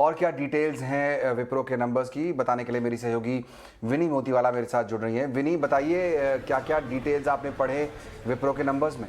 और क्या डिटेल्स हैं विप्रो के नंबर्स की, बताने के लिए मेरी सहयोगी विनी मोतीवाला मेरे साथ जुड़ रही हैं। विनी, बताइए क्या क्या डिटेल्स आपने पढ़े विप्रो के नंबर्स में।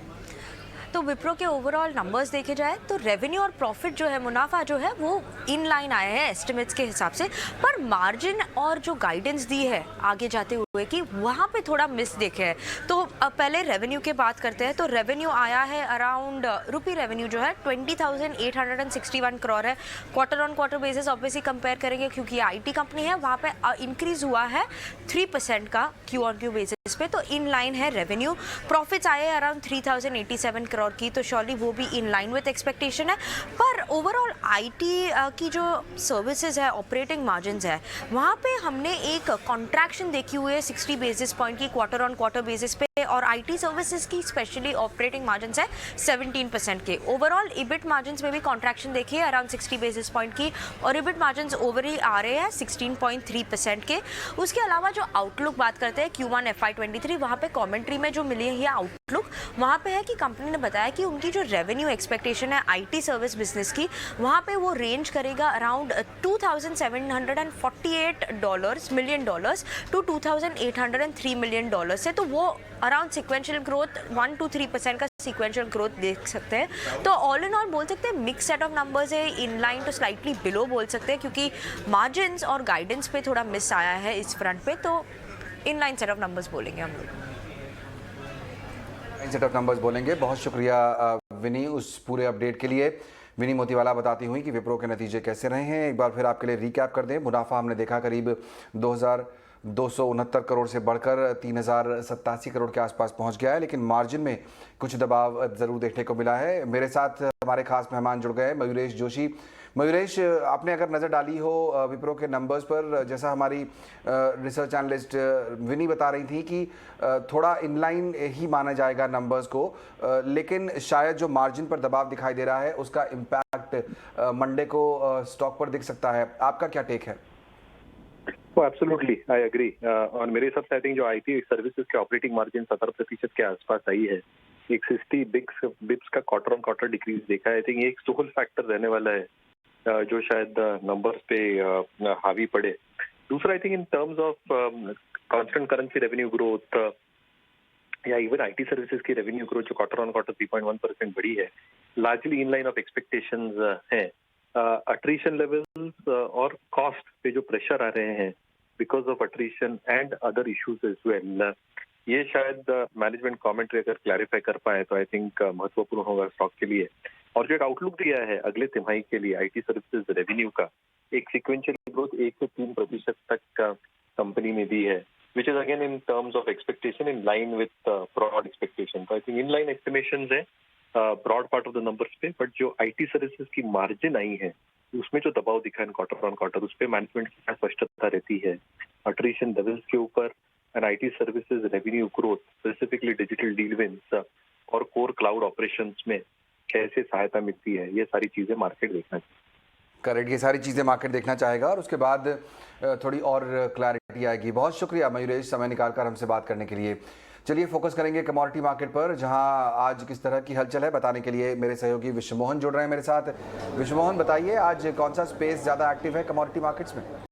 तो विप्रो के ओवरऑल नंबर्स देखे जाए तो रेवेन्यू और प्रॉफिट जो है, मुनाफा जो है, वो इन लाइन आया है एस्टिमेट्स के हिसाब से। पर मार्जिन और जो गाइडेंस दी है आगे जाते हुए कि वहाँ पे थोड़ा मिस देखे है। तो अब पहले रेवेन्यू की बात करते हैं। तो रेवेन्यू आया है अराउंड रुपी रेवेन्यू जो है 20,861 करोड़ है। Quarter on quarter basis obviously compare करेंगे क्योंकि आईटी कंपनी है, वहाँ पे इंक्रीज हुआ है 3% का क्यू ऑन क्यू बेसिस पे। तो इन लाइन है रेवेन्यू। प्रॉफिट्स आए अराउंड 3,087 करोड़ की, तो श्योरली वो भी इन लाइन विद एक्सपेक्टेशन है। पर ओवरऑल आईटी की जो सर्विसेज है, ऑपरेटिंग मार्जिन्स है, वहाँ पे हमने एक कॉन्ट्रैक्शन देखी हुई है 60 बेसिस पॉइंट की क्वार्टर ऑन क्वार्टर बेसिस पे। और आईटी सर्विसेज की स्पेशली ऑपरेटिंग मार्जिन्स है 17% के। ओवरऑल इबिट मार्जिन्स में भी कॉन्ट्रैक्शन देखी है अराउंड 60 बेसिस पॉइंट की, और इबिट मार्जिन्स ओवरऑल आ रहे हैं 16.3% के। उसके अलावा जो आउटलुक बात करते हैं Q1 FY23, वहाँ पे कमेंट्री में जो मिली है ये आउटलुक, वहाँ पे है कि कंपनी ने बताया कि उनकी जो रेवेन्यू एक्सपेक्टेशन है आईटी सर्विस बिजनेस की, वहाँ पे वो रेंज करेगा अराउंड $2,748 मिलियन टू $2,803 मिलियन से। तो वो अराउंड सिक्वेंशियल ग्रोथ 1 to 3% का सिक्वेंशियल ग्रोथ देख सकते हैं। तो ऑल इन ऑल बोल सकते हैं मिक्स सेट ऑफ नंबर्स है, in line to slightly below बोल सकते हैं, क्योंकि मार्जिन्स और गाइडेंस पे थोड़ा मिस आया है इस फ्रंट पे। तो in line set of numbers बोलेंगे हम लोग। सेट ऑफ नंबर्स बोलेंगे। बहुत शुक्रिया विनी उस पूरे अपडेट के लिए। विनी मोतीवाला बताती हुई कि विप्रो के नतीजे कैसे रहे हैं, एक बार फिर आपके लिए रिकैप कर दें। मुनाफा हमने देखा करीब 2,269 करोड़ से बढ़कर 3,087 करोड़ के आसपास पहुंच गया है, लेकिन मार्जिन में कुछ दबाव ज़रूर देखने को मिला है। मेरे साथ हमारे खास मेहमान जुड़ गए, मयूरेश जोशी। मयूरेश, आपने अगर नज़र डाली हो विप्रो के नंबर्स पर, जैसा हमारी रिसर्च एनालिस्ट विनी बता रही थी कि थोड़ा इनलाइन ही माना जाएगा नंबर्स को, लेकिन शायद जो मार्जिन पर दबाव दिखाई दे रहा है उसका इम्पैक्ट मंडे को स्टॉक पर दिख सकता है। आपका क्या टेक है? Absolutely I agree. और मेरे हिसाब से आई थिंक जो आईटी सर्विसेज के ऑपरेटिंग मार्जिन 17% के आसपास आई है, एक 60 बिप्स का क्वार्टर ऑन क्वार्टर डिक्रीज देखा है। आई थिंक एक सोल फैक्टर रहने वाला है जो शायद नंबर्स पे हावी पड़े। दूसरा, I think in terms of constant currency revenue growth या इवन आईटी सर्विसेज की रेवेन्यू ग्रोथ जो क्वार्टर ऑन क्वार्टर 3.1% बढ़ी है, largely in line of expectations है। अट्रीशन लेवल्स और कॉस्ट पे जो प्रेशर आ रहे हैं because of attrition and other issues as well, ये शायद मैनेजमेंट कमेंट्री अगर क्लैरिफाई कर पाए तो आई थिंक महत्वपूर्ण होगा स्टॉक के लिए। और जो एक आउटलुक दिया है अगले तिमाही के लिए आईटी सर्विसेज रेवेन्यू का, एक सिक्वेंशियल ग्रोथ 1 से 3% तक का कंपनी ने दी है, which is again in terms of expectation in line with broad expectation. तो I think in line estimations है broad part of the numbers पे, बट जो आईटी सर्विसेज की मार्जिन आई है उसमें जो दबाव दिखा है क्वार्टर ऑन क्वार्टर, उस पर मैनेजमेंट की क्या स्पष्टता रहती है अट्रीशन लेवल्स के ऊपर and IT services revenue growth, specifically digital deal wins और कोर क्लाउड ऑपरेशंस में कैसे सहायता मिलती है, ये सारी चीजें मार्केट देखना चाहिए। करेक्ट, ये सारी चीज़ें मार्केट देखना चाहेगा और उसके बाद थोड़ी और क्लैरिटी आएगी। बहुत शुक्रिया मयूरेश, समय निकालकर हमसे बात करने के लिए। चलिए फोकस करेंगे कमोडिटी मार्केट पर, जहां आज किस तरह की हलचल है बताने के लिए मेरे सहयोगी विश्वमोहन जुड़ रहे हैं मेरे साथ। विश्वमोहन, बताइए आज कौन सा स्पेस ज़्यादा एक्टिव है कमोडिटी मार्केट्स में?